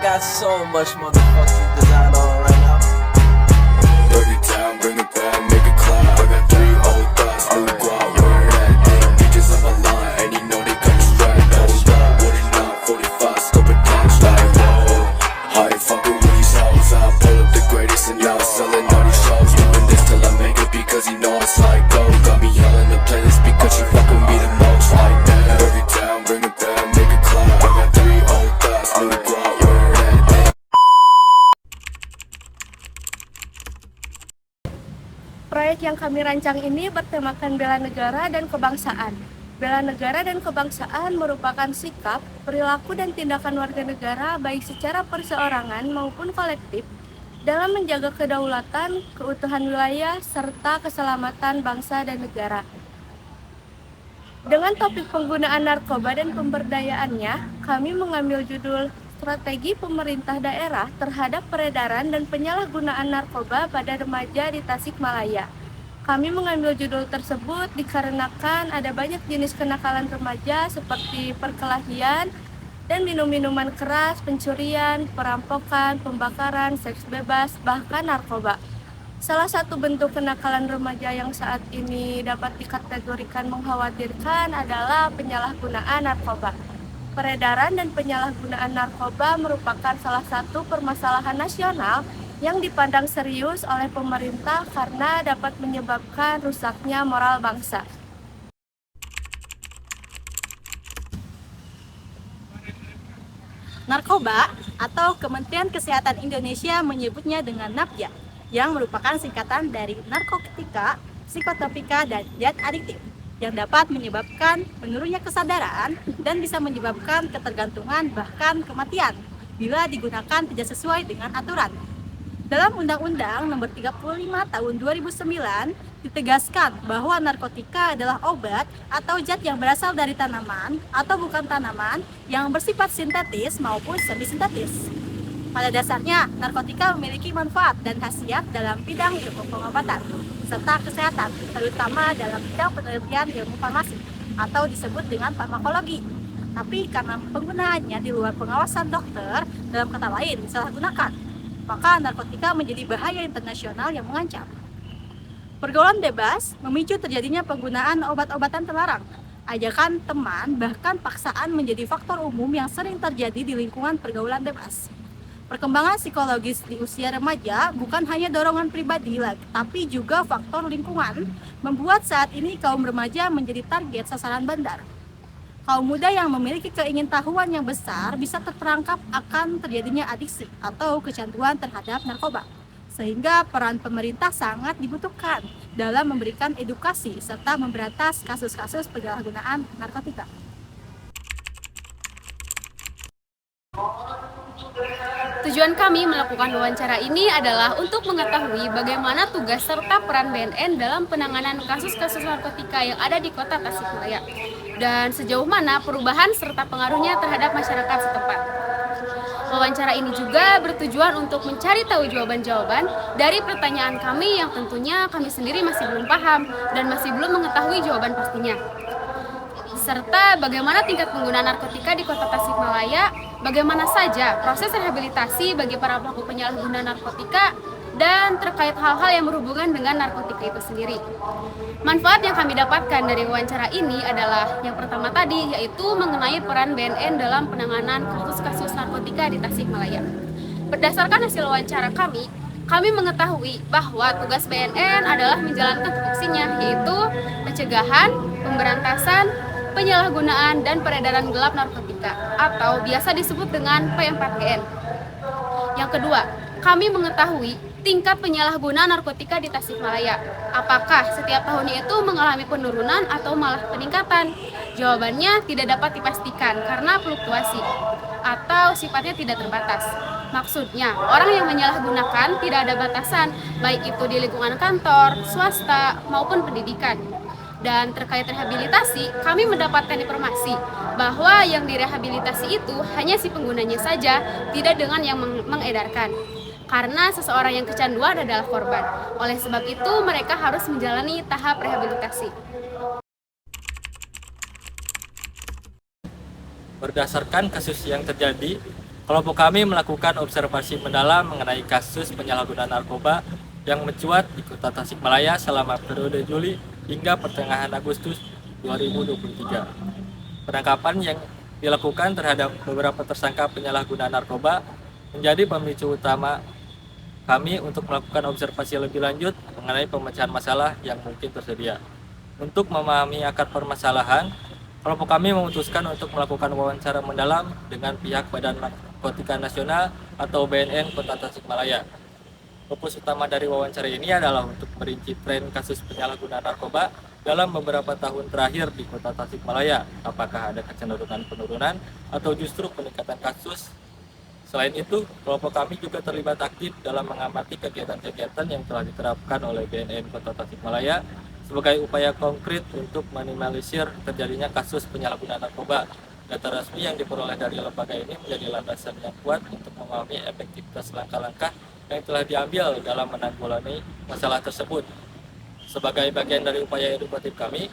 got so much motherfucking design on right now. Burn it down, bring it back, make it clap. I got 3 old thoughts, new guap, where that thing. Bitches on my line, and you know they got distracted. Hold up, what it not, 45, scope it down, like whoa. I ain't fucking with these hoes, I pull up the greatest and y'all selling all these shows. Doing this till I make it because you know it's like gold. Got me yelling the playlist because she fucking me the most like that. Burn it down, bring it back, make it clap. I got 3 old thoughts, new guap, where that thing. Proyek yang kami rancang ini bertemakan bela negara dan kebangsaan. Bela negara dan kebangsaan merupakan sikap, perilaku, dan tindakan warga negara baik secara perseorangan maupun kolektif dalam menjaga kedaulatan, keutuhan wilayah, serta keselamatan bangsa dan negara. Dengan topik penggunaan narkoba dan pemberdayaannya, kami mengambil judul Strategi Pemerintah Daerah terhadap Peredaran dan Penyalahgunaan Narkoba pada Remaja di Tasikmalaya. Kami mengambil judul tersebut dikarenakan ada banyak jenis kenakalan remaja seperti perkelahian dan minum-minuman keras, pencurian, perampokan, pembakaran, seks bebas, bahkan narkoba. Salah satu bentuk kenakalan remaja yang saat ini dapat dikategorikan mengkhawatirkan adalah penyalahgunaan narkoba. Peredaran dan penyalahgunaan narkoba merupakan salah satu permasalahan nasional yang dipandang serius oleh pemerintah karena dapat menyebabkan rusaknya moral bangsa. Narkoba atau Kementerian Kesehatan Indonesia menyebutnya dengan NAPJA, yang merupakan singkatan dari narkotika, psikotropika, dan zat adiktif yang dapat menyebabkan menurunnya kesadaran dan bisa menyebabkan ketergantungan bahkan kematian bila digunakan tidak sesuai dengan aturan. Dalam Undang-Undang Nomor 35 Tahun 2009 ditegaskan bahwa narkotika adalah obat atau zat yang berasal dari tanaman atau bukan tanaman yang bersifat sintetis maupun semi-sintetis. Pada dasarnya, narkotika memiliki manfaat dan khasiat dalam bidang ilmu pengobatan serta kesehatan, terutama dalam bidang penelitian ilmu farmasi atau disebut dengan farmakologi. Tapi karena penggunaannya di luar pengawasan dokter, dalam kata lain disalahgunakan, maka narkotika menjadi bahaya internasional yang mengancam. Pergaulan bebas memicu terjadinya penggunaan obat-obatan terlarang. Ajakan teman, bahkan paksaan menjadi faktor umum yang sering terjadi di lingkungan pergaulan bebas. Perkembangan psikologis di usia remaja bukan hanya dorongan pribadi, tapi juga faktor lingkungan membuat saat ini kaum remaja menjadi target sasaran bandar. Kaum muda yang memiliki keingintahuan yang besar bisa terperangkap akan terjadinya adiksi atau kecanduan terhadap narkoba. Sehingga peran pemerintah sangat dibutuhkan dalam memberikan edukasi serta memberantas kasus-kasus penyalahgunaan narkotika. Tujuan kami melakukan wawancara ini adalah untuk mengetahui bagaimana tugas serta peran BNN dalam penanganan kasus-kasus narkotika yang ada di kota Tasikmalaya dan sejauh mana perubahan serta pengaruhnya terhadap masyarakat setempat. Wawancara ini juga bertujuan untuk mencari tahu jawaban-jawaban dari pertanyaan kami yang tentunya kami sendiri masih belum paham dan masih belum mengetahui jawaban pastinya. Serta bagaimana tingkat penggunaan narkotika di kota Tasikmalaya, bagaimana saja proses rehabilitasi bagi para pelaku penyalahgunaan narkotika, dan terkait hal-hal yang berhubungan dengan narkotika itu sendiri. Manfaat yang kami dapatkan dari wawancara ini adalah yang pertama tadi, yaitu mengenai peran BNN dalam penanganan kasus-kasus narkotika di Tasikmalaya. Berdasarkan hasil wawancara kami mengetahui bahwa tugas BNN adalah menjalankan tupoksinya, yaitu pencegahan, pemberantasan, penyalahgunaan dan peredaran gelap narkotika atau biasa disebut dengan P4GN. Yang kedua, kami mengetahui tingkat penyalahgunaan narkotika di Tasikmalaya. Apakah setiap tahunnya itu mengalami penurunan atau malah peningkatan? Jawabannya tidak dapat dipastikan karena fluktuasi atau sifatnya tidak terbatas. Maksudnya, orang yang menyalahgunakan tidak ada batasan, baik itu di lingkungan kantor, swasta, maupun pendidikan. Dan terkait rehabilitasi, kami mendapatkan informasi bahwa yang direhabilitasi itu hanya si penggunanya saja, tidak dengan yang mengedarkan. Karena seseorang yang kecanduan adalah korban. Oleh sebab itu, mereka harus menjalani tahap rehabilitasi. Berdasarkan kasus yang terjadi Kelompok kami melakukan observasi mendalam mengenai kasus penyalahgunaan narkoba yang mencuat di Kota Tasikmalaya selama periode Juli hingga pertengahan Agustus 2023. Penangkapan yang dilakukan terhadap beberapa tersangka penyalahgunaan narkoba menjadi pemicu utama kami untuk melakukan observasi lebih lanjut mengenai pemecahan masalah yang mungkin tersedia. Untuk memahami akar permasalahan, kelompok kami memutuskan untuk melakukan wawancara mendalam dengan pihak Badan Narkotika Nasional atau BNN Kota Tasikmalaya. Fokus utama dari wawancara ini adalah untuk merinci tren kasus penyalahgunaan narkoba dalam beberapa tahun terakhir di Kota Tasikmalaya. Apakah ada kecenderungan penurunan atau justru peningkatan kasus? Selain itu, kelompok kami juga terlibat aktif dalam mengamati kegiatan-kegiatan yang telah diterapkan oleh BNN Kota Tasikmalaya sebagai upaya konkret untuk minimalisir terjadinya kasus penyalahgunaan narkoba. Data resmi yang diperoleh dari lembaga ini menjadi landasan yang kuat untuk memahami efektivitas langkah-langkah yang telah diambil dalam menanggulangi masalah tersebut. Sebagai bagian dari upaya edukatif kami,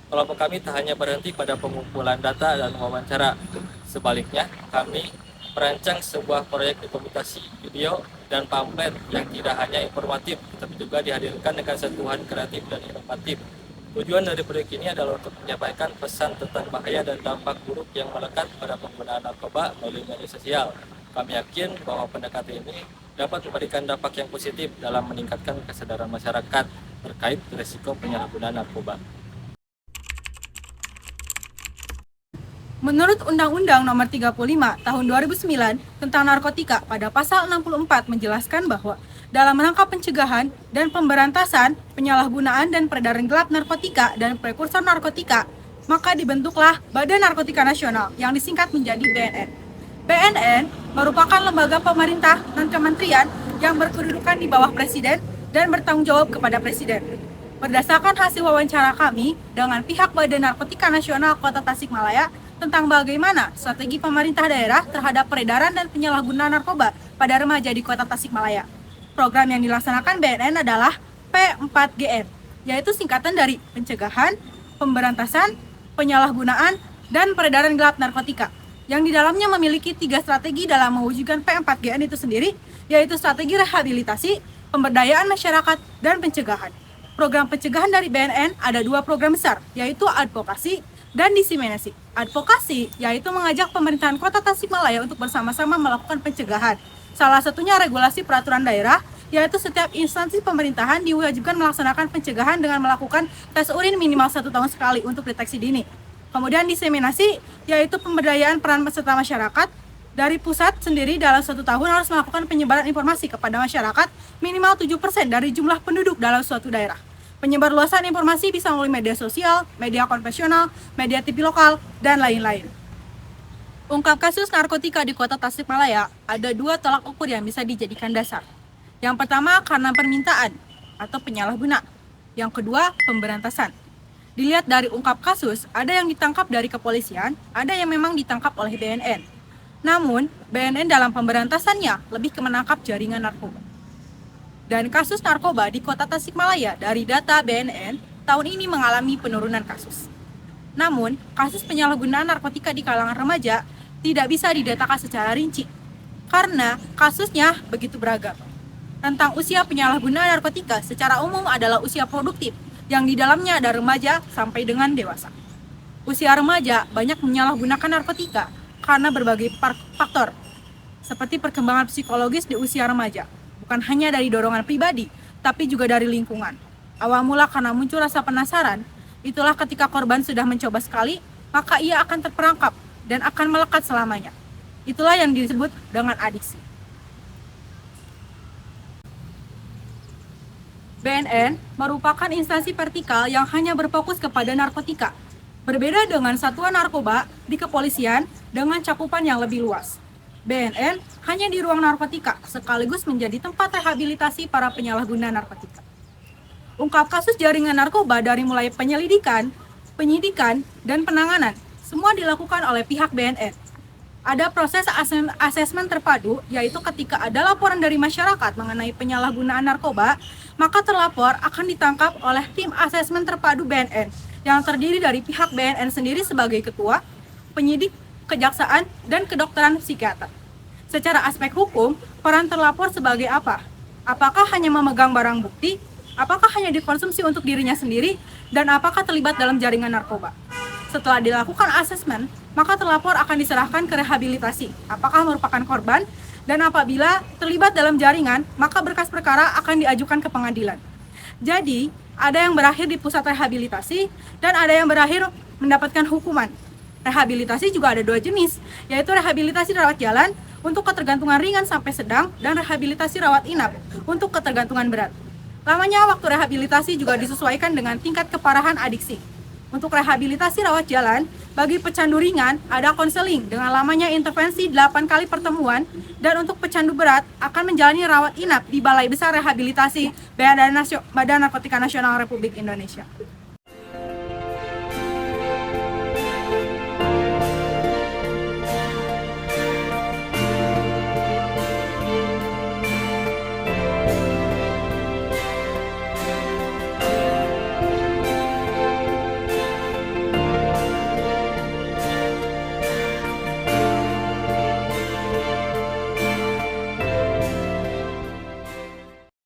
kelompok kami tak hanya berhenti pada pengumpulan data dan wawancara. Sebaliknya, kami merancang sebuah proyek dokumentasi video dan pamflet yang tidak hanya informatif, tetapi juga dihadirkan dengan sentuhan kreatif dan inovatif. Tujuan dari proyek ini adalah untuk menyampaikan pesan tentang bahaya dan dampak buruk yang melekat pada penggunaan narkoba melalui media sosial. Kami yakin bahwa pendekatan ini dapat memberikan dampak yang positif dalam meningkatkan kesadaran masyarakat terkait risiko penyalahgunaan narkoba. Menurut Undang-Undang Nomor 35 Tahun 2009 tentang narkotika pada pasal 64 menjelaskan bahwa dalam rangka pencegahan dan pemberantasan penyalahgunaan dan peredaran gelap narkotika dan prekursor narkotika, maka dibentuklah Badan Narkotika Nasional yang disingkat menjadi BNN. BNN merupakan lembaga pemerintah dan kementerian yang berkedudukan di bawah Presiden dan bertanggung jawab kepada Presiden. Berdasarkan hasil wawancara kami dengan pihak Badan Narkotika Nasional Kota Tasikmalaya tentang bagaimana strategi pemerintah daerah terhadap peredaran dan penyalahgunaan narkoba pada remaja di Kota Tasikmalaya. Program yang dilaksanakan BNN adalah P4GN, yaitu singkatan dari pencegahan, pemberantasan, penyalahgunaan, dan peredaran gelap narkotika, yang di dalamnya memiliki 3 strategi dalam mewujudkan P4GN itu sendiri, yaitu strategi rehabilitasi, pemberdayaan masyarakat, dan pencegahan. Program pencegahan dari BNN ada 2 program besar, yaitu advokasi dan diseminasi. Advokasi yaitu mengajak pemerintahan Kota Tasikmalaya untuk bersama-sama melakukan pencegahan. Salah satunya regulasi peraturan daerah, yaitu setiap instansi pemerintahan diwajibkan melaksanakan pencegahan dengan melakukan tes urin minimal 1 tahun sekali untuk deteksi dini. Kemudian diseminasi yaitu pemberdayaan peran peserta masyarakat. Dari pusat sendiri dalam 1 tahun harus melakukan penyebaran informasi kepada masyarakat minimal 7% dari jumlah penduduk dalam suatu daerah. Penyebarluasan informasi bisa melalui media sosial, media konvensional, media TV lokal, dan lain-lain. Ungkap kasus narkotika di Kota Tasikmalaya ada 2 tolak ukur yang bisa dijadikan dasar. Yang pertama karena permintaan atau penyalahguna. Yang kedua pemberantasan. Dilihat dari ungkap kasus, ada yang ditangkap dari kepolisian, ada yang memang ditangkap oleh BNN. Namun, BNN dalam pemberantasannya lebih ke menangkap jaringan narkoba. Dan kasus narkoba di Kota Tasikmalaya dari data BNN tahun ini mengalami penurunan kasus. Namun, kasus penyalahgunaan narkotika di kalangan remaja tidak bisa didatakan secara rinci karena kasusnya begitu beragam. Rentang usia penyalahgunaan narkotika secara umum adalah usia produktif yang di dalamnya ada remaja sampai dengan dewasa. Usia remaja banyak menyalahgunakan narkotika karena berbagai faktor seperti perkembangan psikologis di usia remaja. Bukan hanya dari dorongan pribadi, tapi juga dari lingkungan. Awal mula karena muncul rasa penasaran, itulah ketika korban sudah mencoba sekali, maka ia akan terperangkap dan akan melekat selamanya. Itulah yang disebut dengan adiksi. BNN merupakan instansi vertikal yang hanya berfokus kepada narkotika, berbeda dengan satuan narkoba di kepolisian dengan cakupan yang lebih luas. BNN hanya di ruang narkotika, sekaligus menjadi tempat rehabilitasi para penyalahguna narkotika. Ungkap kasus jaringan narkoba dari mulai penyelidikan, penyidikan, dan penanganan, semua dilakukan oleh pihak BNN. Ada proses asesmen terpadu, yaitu ketika ada laporan dari masyarakat mengenai penyalahgunaan narkoba, maka terlapor akan ditangkap oleh tim asesmen terpadu BNN, yang terdiri dari pihak BNN sendiri sebagai ketua, penyidik, kejaksaan, dan kedokteran psikiater. Secara aspek hukum, peran terlapor sebagai apa? Apakah hanya memegang barang bukti? Apakah hanya dikonsumsi untuk dirinya sendiri? Dan apakah terlibat dalam jaringan narkoba? Setelah dilakukan asesmen, maka terlapor akan diserahkan ke rehabilitasi. Apakah merupakan korban? Dan apabila terlibat dalam jaringan, maka berkas perkara akan diajukan ke pengadilan. Jadi, ada yang berakhir di pusat rehabilitasi dan ada yang berakhir mendapatkan hukuman. Rehabilitasi juga ada 2 jenis, yaitu rehabilitasi rawat jalan untuk ketergantungan ringan sampai sedang dan rehabilitasi rawat inap untuk ketergantungan berat. Lamanya waktu rehabilitasi juga disesuaikan dengan tingkat keparahan adiksi. Untuk rehabilitasi rawat jalan, bagi pecandu ringan ada konseling dengan lamanya intervensi 8 kali pertemuan, dan untuk pecandu berat akan menjalani rawat inap di Balai Besar Rehabilitasi Badan Narkotika Nasional Republik Indonesia.